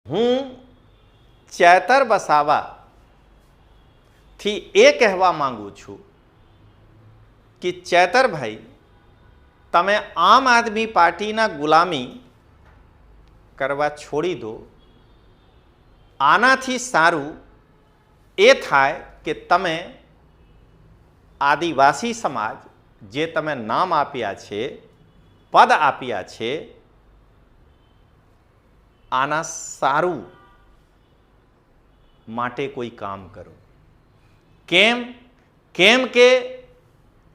હું ચેતર વસાવાથી એ કહેવા માંગુ છું કે ચેતરભાઈ, તમે આમ આદમી પાર્ટીના ગુલામી કરવા છોડી દો. આનાથી સારું એ થાય કે તમે આદિવાસી સમાજ, જે તમે નામ આપ્યા છે, પદ આપ્યા છે, આના સારું માટે કોઈ કામ કરો. કેમ કે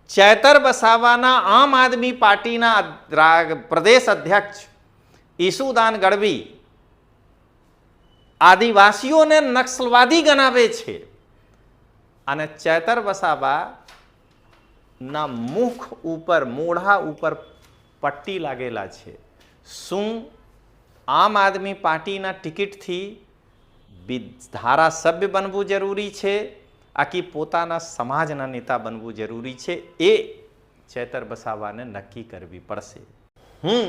ચેતર વસાવાના આમ આદમી પાર્ટીના પ્રદેશ અધ્યક્ષ ઈસુદાન ગઢવી આદિવાસીઓને નક્સલવાદી ગણાવે છે અને ચેતર વસાવાના મુખ ઉપર, મોઢા ઉપર પટ્ટી લાગેલા છે. શું આમ આદમી પાર્ટીના ટિકિટથી ધારાસભ્ય બનવું જરૂરી છે, આખી પોતાના સમાજના નેતા બનવું જરૂરી છે? એ ચેતર વસાવાને નક્કી કરવી પડશે. હું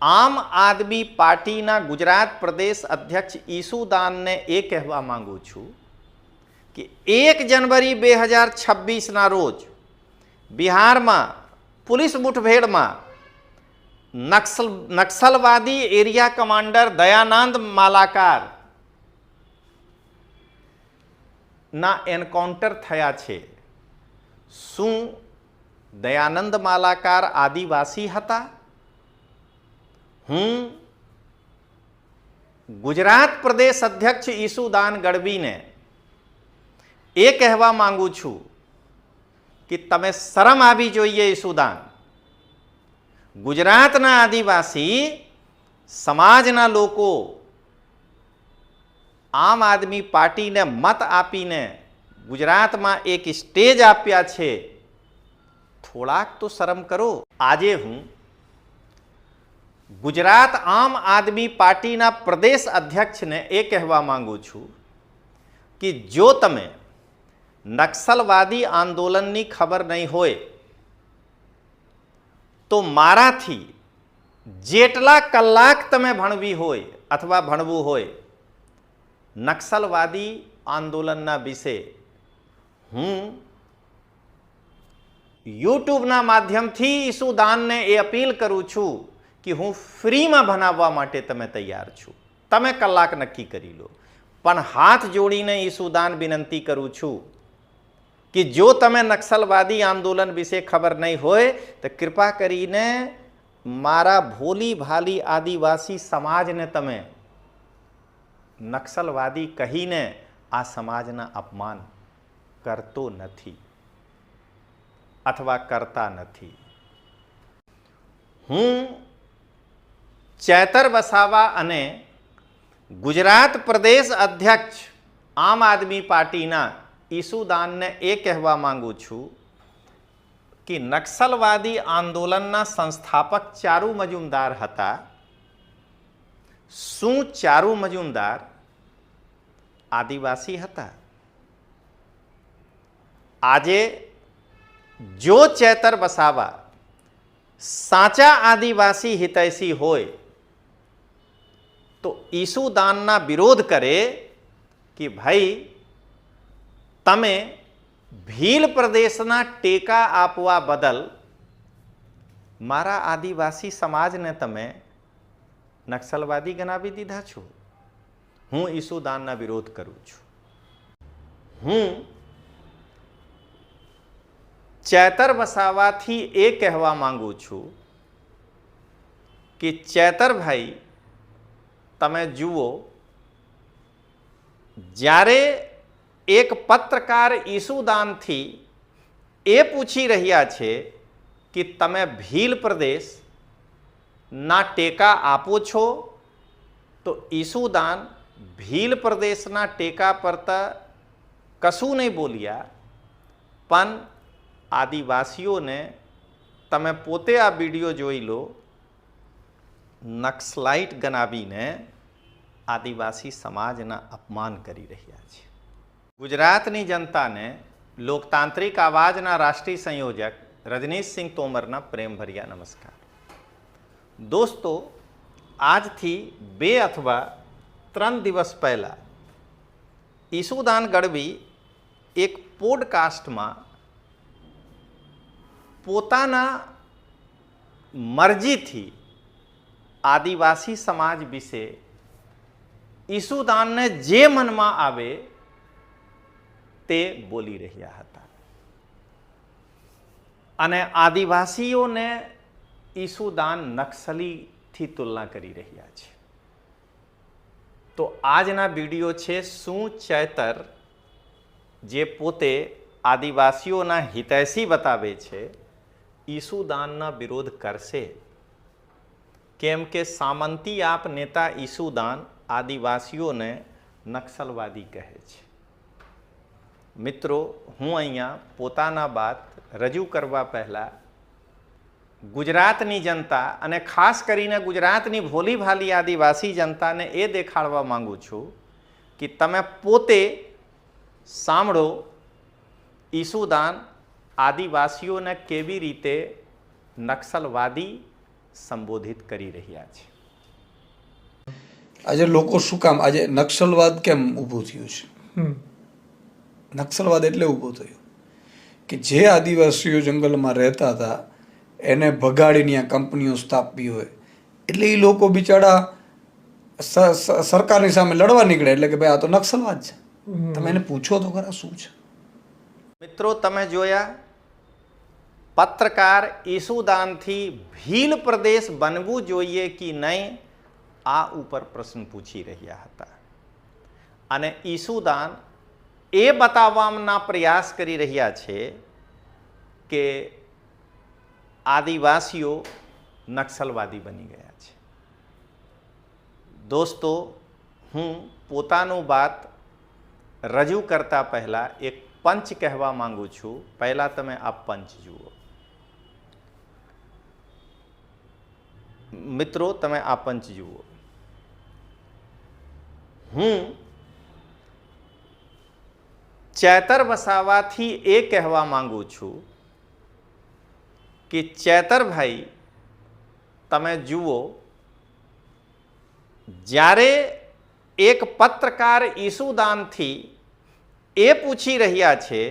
આમ આદમી પાર્ટીના ગુજરાત પ્રદેશ અધ્યક્ષ ઈસુદાનને એ કહેવા માંગુ છું કે 1 જનવરી 2026ના રોજ બિહારમાં પોલીસ મુઠભેડમાં નક્સલવાદી એરિયા કમાન્ડર દયાનંદ માલાકાર ના એન્કાઉન્ટર થયા છે. શું દયાનંદ માલાકાર આદિવાસી હતા? હું ગુજરાત પ્રદેશ અધ્યક્ષ ઈસુદાન ગઢવીને એ કહેવા માંગુ છું કે તમે શરમ આવી જોઈએ. ઈસુદાન, ગુજરાતના આદિવાસી સમાજના લોકો આમ આદમી પાર્ટીને મત આપીને ગુજરાતમાં એક સ્ટેજ આપ્યા છે. થોડાક તો શરમ કરો. આજે હું ગુજરાત આમ આદમી પાર્ટીના પ્રદેશ અધ્યક્ષને એ કહેવા માંગુ છું કે જો તમે નક્સલવાદી આંદોલનની ખબર નહીં હોય તો મારાથી જેટલા કલાક તમે ભણવી હોય અથવા ભણવું હોય નક્સલવાદી આંદોલનના વિશે, હું યુટ્યુબના માધ્યમથી ઈસુદાનને એ અપીલ કરું છું કે હું ફ્રીમાં ભણાવવા માટે તમે તૈયાર છું. તમે કલાક નક્કી કરી લો. પણ હાથ જોડીને ઈસુદાન વિનંતી કરું છું કે જો તમે નક્સલવાદી આંદોલન વિશે ખબર નહીં હોય તો કૃપા કરીને મારા ભોલી ભાલી આદિવાસી સમાજને તમે નક્સલવાદી કહીને આ સમાજના અપમાન કરતો નથી અથવા કરતા નથી. હું ચેતર વસાવા અને ગુજરાત પ્રદેશ અધ્યક્ષ આમ આદમી પાર્ટીના ઈસુદાનને એ કહેવા માંગુ છું કે નક્સલવાદી આંદોલનના સંસ્થાપક ચારુ મજુમદાર હતા. શું ચારુ મજુમદાર આદિવાસી હતા? આજે જો ચેતર વસાવા સાચા આદિવાસી હિતૈષી હોય તો ઈસુદાનના વિરોધ કરે કે ભાઈ તમે ભીલ પ્રદેશના ટેકા આપવા બદલ મારા આદિવાસી સમાજને તમે નક્સલવાદી ગણાવી દીધા છો. હું ઈસુદાનના વિરોધ કરું છું. હું ચેતર વસાવાથી એ કહેવા માંગુ છું કે ચેતરભાઈ, તમે જુઓ, જ્યારે એક પત્રકાર ઈસુદાનથી એ પૂછી રહ્યા છે કે તમે ભીલ પ્રદેશના ટેકા આપો છો, તો ઈસુદાન ભીલ પ્રદેશના ટેકા પર તો કશું નહીં બોલ્યા, પણ આદિવાસીઓને, તમે પોતે આ વિડીયો જોઈ લો, નક્સલાઇટ ગણાવીને આદિવાસી સમાજના અપમાન કરી રહ્યા છે. ગુજરાતની જનતાને લોકતાંત્રિક આવાજના રાષ્ટ્રીય સંયોજક રજનીશસિંહ તોમરના પ્રેમભર્યા નમસ્કાર. દોસ્તો, આજથી 2 અથવા 3 દિવસ પહેલાં ઈસુદાન ગઢવી એક પોડકાસ્ટમાં પોતાના મરજીથી આદિવાસી સમાજ વિશે ઈસુદાનને જે મનમાં આવે તે બોલી રહ્યા હતા અને આદિવાસીઓને ઈસુદાન નક્સલીથી તુલના કરી રહ્યા છે. તો આજના વિડીયો છે શું ચેતર જે પોતે આદિવાસીઓના હિતૈષી બતાવે છે ઈસુદાનના વિરોધ કરશે, કેમ કે સામંતી આપ નેતા ઈસુદાન આદિવાસીઓને નક્સલવાદી કહે છે. મિત્રો, હું અહીંયા પોતાના વાત રજૂ કરવા પહેલાં ગુજરાતની જનતા અને ખાસ કરીને ગુજરાતની ભોલી ભાલી આદિવાસી જનતાને એ દેખાડવા માંગુ છું કે તમે પોતે સાંભળો ઈસુદાન આદિવાસીઓને કેવી રીતે નક્સલવાદી સંબોધિત કરી રહ્યા છે. આજે લોકો શું કામ આજે નક્સલવાદ કેમ ઊભું થયું છે? નક્સલવાદ એટલે ઊભું થયું કે જે આદિવાસીઓ જંગલમાં રહેતા હતા એને ભગાડીને આ કંપનીઓ સ્થાપવી હોય એટલે એ લોકો બિચારા સરકારની સામે લડવા નીકળે એટલે કે ભાઈ આ તો નક્સલવાદ છે. તમે એને પૂછો તો ખરા શું છે. મિત્રો, તમે જોયા પત્રકાર ઈસુદાનથી ભીલ પ્રદેશ બનવું જોઈએ કે નહીં આ ઉપર પ્રશ્ન પૂછી રહ્યા હતા અને ઈસુદાન એ બતાવવાના પ્રયાસ કરી રહ્યા છે કે આદિવાસીઓ નક્સલવાદી બની ગયા છે. દોસ્તો, હું પોતાનું વાત રજૂ કરતા પહેલાં એક પંચ કહેવા માંગુ છું. પહેલાં તમે આ પંચ જુઓ. મિત્રો, તમે આ પંચ જુઓ. હું ચેતર વસાવાથી એ કહેવા માંગુ છું કે ચેતરભાઈ, તમે જુઓ, જ્યારે એક પત્રકાર ઈસુદાનથી એ પૂછી રહ્યા છે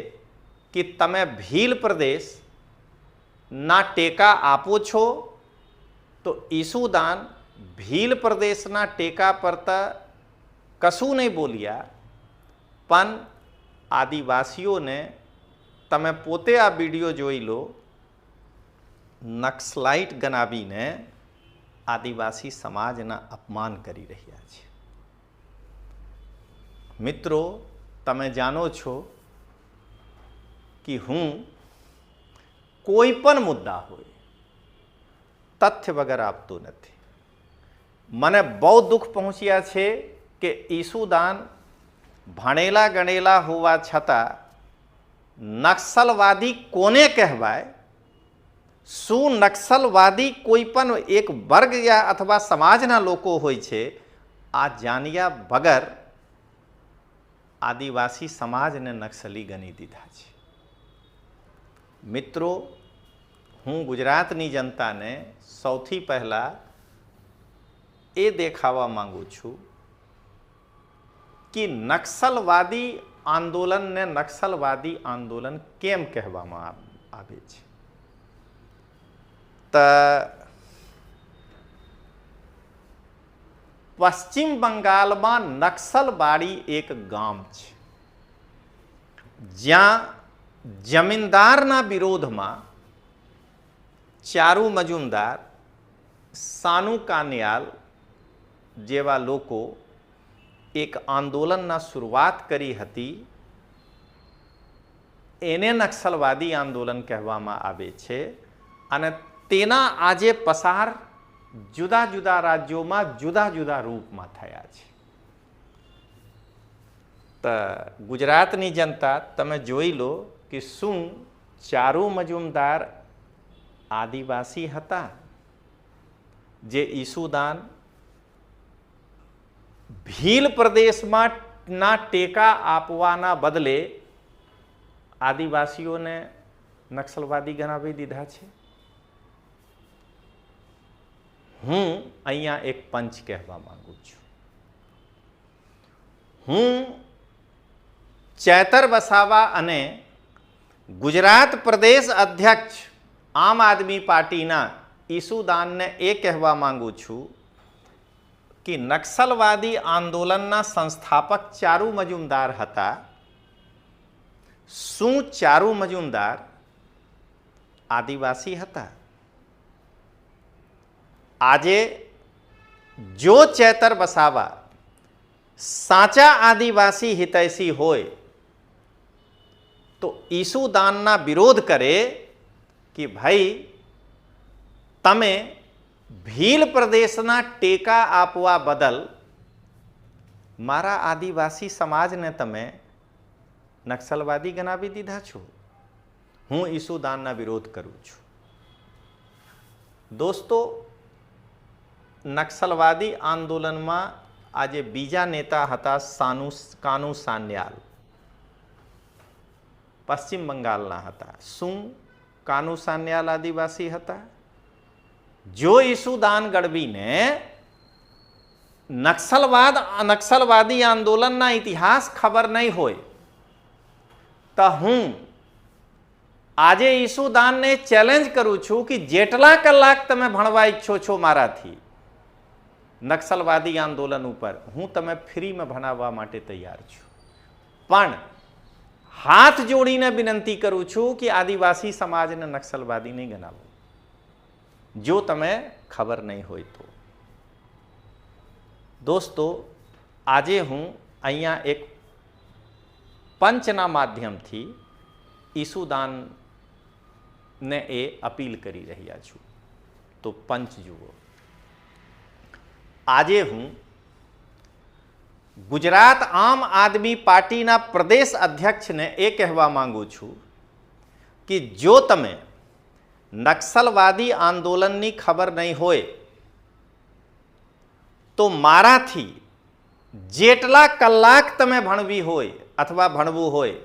કે તમે ભીલ પ્રદેશના ટેકા આપો છો, તો ઈસુદાન ભીલ પ્રદેશના ટેકા પરતા કશું નહીં બોલ્યા, પણ આદિવાસીઓને તમે પોતે આ વિડીયો જોઈ લો, નક્સલાઇટ ગણાવીને આદિવાસી સમાજના અપમાન કરી રહ્યા છે. મિત્રો, તમે જાણો છો કે હું કોઈ પણ મુદ્દા હોય તથ્ય વગર આપતો નથી. મને બહુ દુઃખ પહોંચ્યા છે કે ઈસુદાન ભણેલા ગણેલા હોવા છતાં નક્સલવાદી કોને કહેવાય, શું નક્સલવાદી કોઈ પણ એક વર્ગ યા અથવા સમાજના લોકો હોય છે, આ જાણ્યા વગર આદિવાસી સમાજને નક્સલી ગણી દીધા છે. મિત્રો, હું ગુજરાતની જનતાને સૌથી પહેલાં એ દેખાવા માંગુ છું કે નક્સલવાદી આંદોલનને નક્સલવાદી આંદોલન કેમ કહેવામાં આવે છે. પશ્ચિમ બંગાળમાં નક્સલવાડી એક ગામ છે જ્યાં જમીનદારના વિરોધમાં ચારુ મજુમદાર, સાનુ કાનિયાલ જેવા લોકો એક આંદોલનના શરૂઆત કરી હતી. એને નક્સલવાદી આંદોલન કહેવામાં આવે છે અને તેના આજે પસાર જુદા જુદા રાજ્યોમાં જુદા જુદા રૂપમાં થયા છે. તો ગુજરાતની જનતા તમે જોઈ લો કે શું ચારુ મજુમદાર આદિવાસી હતા જે ઈસુદાન ભીલ પ્રદેશમાં ના ટેકા આપવાના બદલે આદિવાસીઓને નક્સલવાદી ગણાવી દીધા છે. હું અહીંયા એક પંચ કહેવા માંગુ છું. હું ચેતર વસાવા અને ગુજરાત પ્રદેશ અધ્યક્ષ આમ આદમી પાર્ટીના ઈસુદાનને એ કહેવા માંગુ છું કે નક્સલવાદી આંદોલનના સંસ્થાપક ચારુ મજુમદાર હતા. શું ચારુ મજુમદાર આદિવાસી હતા? આજે જો ચેતર વસાવા સાચા આદિવાસી હિતૈષી હોય તો ઈસુદાનના વિરોધ કરે કે ભાઈ તમે ભીલ પ્રદેશના ટેકા આપવા બદલ મારા આદિવાસી સમાજને તમે નક્સલવાદી ગણાવી દીધા છો. હું ઈસુદાનના વિરોધ કરું છું. દોસ્તો, નક્સલવાદી આંદોલનમાં આજે બીજા નેતા હતા કાનુ સાન્યાલ, પશ્ચિમ બંગાળના હતા. શું કાનુ સાન્યાલ આદિવાસી હતા? જો ઈસુદાન ગઢવીને નક્સલવાદી આંદોલનના ઇતિહાસ ખબર નહીં હોય તો હું આજે ઈસુદાનને ચેલેન્જ કરું છું કે જેટલા કલાક તમે ભણવા ઈચ્છો છો મારાથી નક્સલવાદી આંદોલન ઉપર, હું તમે ફ્રીમાં ભણાવવા માટે તૈયાર છું. પણ હાથ જોડીને વિનંતી કરું છું કે આદિવાસી સમાજને નક્સલવાદી નહીં ગણાવો, જો તમે ખબર નહીં હોય તો. દોસ્તો, આજે હું અહીંયા એક પંચના માધ્યમથી ઈસુદાનને એ અપીલ કરી રહ્યા છું. તો પંચ જુઓ. આજે હું ગુજરાત આમ આદમી પાર્ટીના પ્રદેશ અધ્યક્ષને એ કહેવા માંગુ છું કે જો તમે નક્સલવાદી આંદોલનની ખબર નહીં હોય તો મારાથી જેટલા કલાક તમે ભણવી હોય અથવા ભણવું હોય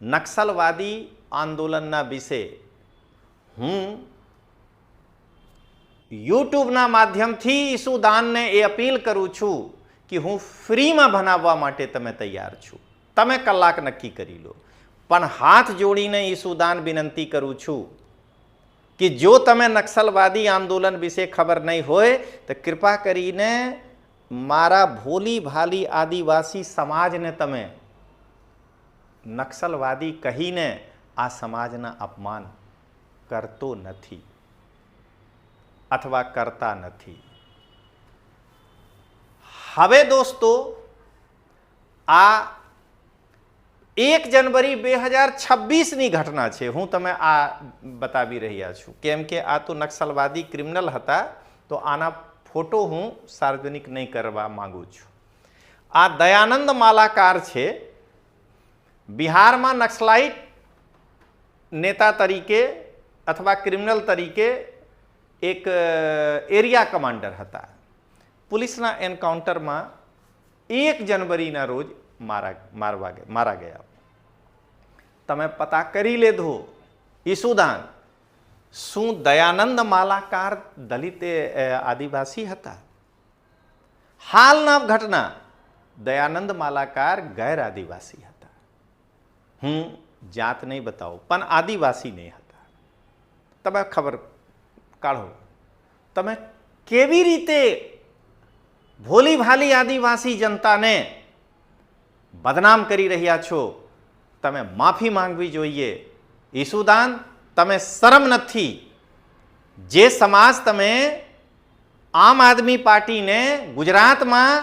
નક્સલવાદી આંદોલનના વિશે હું યુટ્યુબના માધ્યમથી ઈસુદાનને એ અપીલ કરું છું કે હું ફ્રીમાં ભણાવવા માટે તમે તૈયાર છું. તમે કલાક નક્કી કરી લો. પણ હાથ જોડીને ઈસુદાન વિનંતી કરું છું કે જો તમે નક્સલવાદી આંદોલન વિશે ખબર નહીં હોય તો કૃપા કરીને મારા ભોલી ભાલી આદિવાસી સમાજને તમે નક્સલવાદી કહીને આ સમાજના અપમાન કરતો નથી અથવા કરતા નથી. હવે દોસ્તો, આ 1 જનવરી 2026ની ઘટના છે. હું તમે આ બતાવી રહ્યા છું કેમ કે આ તો નક્સલવાદી ક્રિમિનલ હતા, તો આના ફોટો હું સાર્વજનિક નહીં કરવા માંગુ છું. આ દયાનંદ માલાકાર છે. બિહારમાં નક્સલાઇટ નેતા તરીકે અથવા ક્રિમિનલ તરીકે એક એરિયા કમાન્ડર હતા. પોલીસના એન્કાઉન્ટરમાં 1 જનવરીના રોજ મારા ગયા. તમે પતા કરી લેધો ઈસુદાન, શું દયાનંદ માલાકાર દલિત આદિવાસી હતા? હાલના ઘટના, દયાનંદ માલાકાર ગેર આદિવાસી હતા. હું જાત નહીં બતાવું પણ આદિવાસી નહીં હતા. તમે ખબર કાઢો. તમે કેવી રીતે ભોલી ભાલી આદિવાસી જનતાને બદનામ કરી રહ્યા છો? તમે માફી માંગવી જોઈએ. ઈસુદાન, તમે શરમ નથી? જે સમાજ તમે આમ આદમી પાર્ટીને ગુજરાતમાં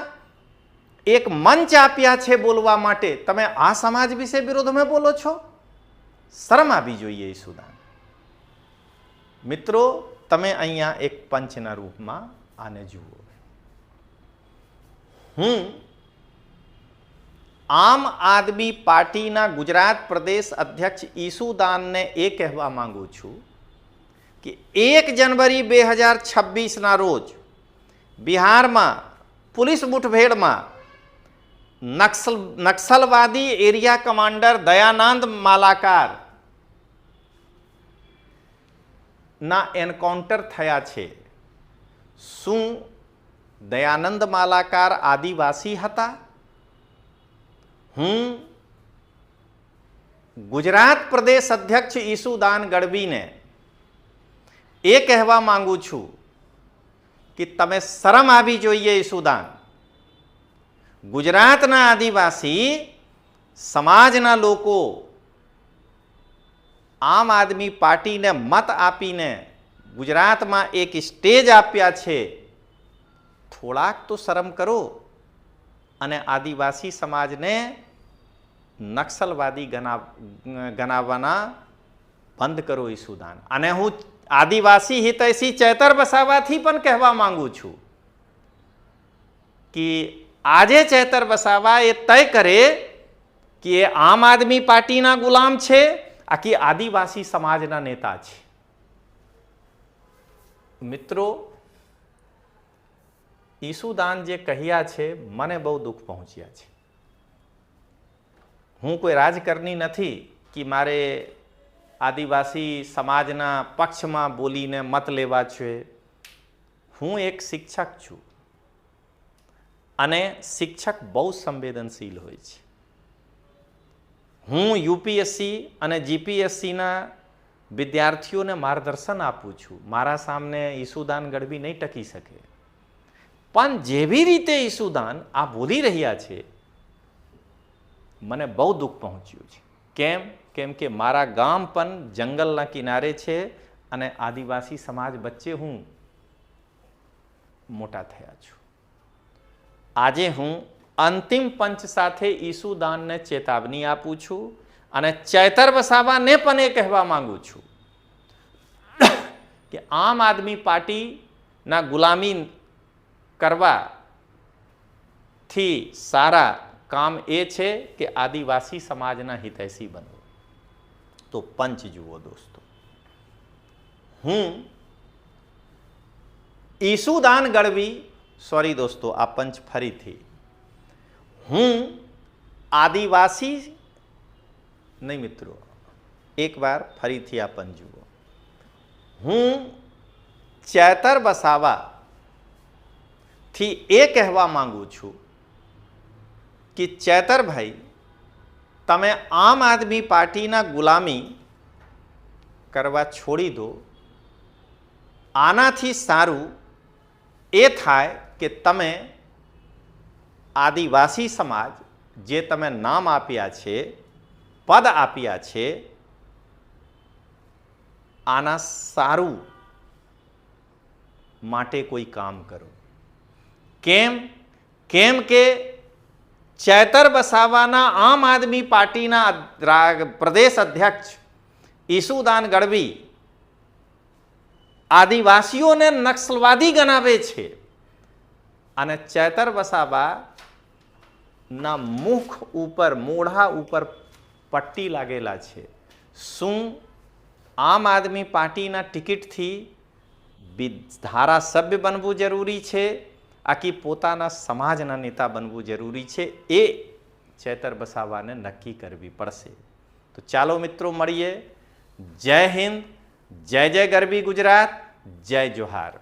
એક મંચ આપ્યા છે બોલવા માટે, તમે આ સમાજ વિશે વિરોધમાં બોલો છો? શરમ આવી જોઈએ ઈસુદાન. મિત્રો, તમે અહીંયા એક પંચના રૂપમાં આને જુઓ. હું આમ આદમી પાર્ટીના ગુજરાત પ્રદેશ અધ્યક્ષ ઈસુદાનને એ કહેવા માંગુ છું કે 1 જનવરી 2026ના રોજ બિહારમાં પોલીસ મુઠભેડમાં નક્સલવાદી એરિયા કમાન્ડર દયાનંદ માલાકાર ના એન્કાઉન્ટર થયા છે. શું દયાનંદ માલાકાર આદિવાસી હતા? હું ગુજરાત પ્રદેશ અધ્યક્ષ ઈસુદાન ગઢવીને એ કહેવા માંગુ છું કે તમે શરમ આવી જોઈએ ઈસુદાન. ગુજરાતના આદિવાસી સમાજના લોકો આમ આદમી પાર્ટીને મત આપીને ગુજરાતમાં એક સ્ટેજ આપ્યા છે. થોડાક તો શરમ કરો અને આદિવાસી સમાજને નક્સલવાદી ગણાવવાના બંધ કરો ઈસુદાન. અને હું આદિવાસી હિતૈષી ચેતર વસાવાથી પણ કહેવા માંગુ છું કે આજે ચેતર વસાવા એ તય કરે કે એ આમ આદમી પાર્ટીના ગુલામ છે આખી આદિવાસી સમાજના નેતા છે. મિત્રો, ઈસુદાન જે કહ્યા છે મને બહુ દુઃખ પહોંચ્યા છે. હું કોઈ રાજકારણી નથી કે મારે આદિવાસી સમાજના પક્ષમાં બોલીને મત લેવા છે. હું એક શિક્ષક છું અને શિક્ષક બહુ સંવેદનશીલ હોય છે. હું યુપીએસસી અને જીપીએસસીના વિદ્યાર્થીઓને માર્ગદર્શન આપું છું. મારા સામે ઈસુદાન ગઢવી નહીં ટકી શકે. પણ જેવી રીતે ઈસુદાન આ બોલી રહ્યા છે મને બહુ દુઃખ પહોંચ્યું છે. કેમ કે મારા ગામ પણ જંગલના કિનારે છે અને આદિવાસી સમાજ વચ્ચે હું મોટા થયા છું. આજે હું અંતિમ પંચ સાથે ઈસુદાનને ચેતવણી આપું છું અને ચેતર વસાવાને પણ એ કહેવા માંગુ છું કે આમ આદમી પાર્ટીના ગુલામી કરવાથી સારા કામ એ છે કે આદિવાસી સમાજના હિતૈષી બનવું. તો પંચ જુઓ દોસ્તો, હું ઈસુદાન ગઢવી, સોરી દોસ્તો આ પંચ ફરીથી, હું આદિવાસી નહીં મિત્રો, એક વાર ફરીથી આ પંચ જુઓ. હું ચેતર વસાવા થી એ કહેવા માંગુ છું કે ચેતરભાઈ, તમે આમ આદમી પાર્ટીના ગુલામી કરવા છોડી દો. આનાથી સારું એ થાય કે તમે આદિવાસી સમાજ જે તમે નામ આપ્યા છે, પદ આપ્યા છે, આના સારું માટે કોઈ કામ કરો. કેમ કે ચેતર વસાવાના આમ આદમી પાર્ટીના પ્રદેશ અધ્યક્ષ ઈસુદાન ગઢવી આદિવાસીઓને નક્સલવાદી ગણાવે છે અને ચેતર વસાવાના મુખ ઉપર, મોઢા ઉપર પટ્ટી લાગેલા છે. શું આમ આદમી પાર્ટીના ટિકિટથી ધારાસભ્ય બનવું જરૂરી છે આખી પોતાના સમાજના નેતા બનવું જરૂરી છે? એ ચેતર વસાવાને નક્કી કરવી પડશે. તો ચાલો મિત્રો મળીએ. જય હિન્દ, જય જય ગરવી ગુજરાત, જય જોહાર.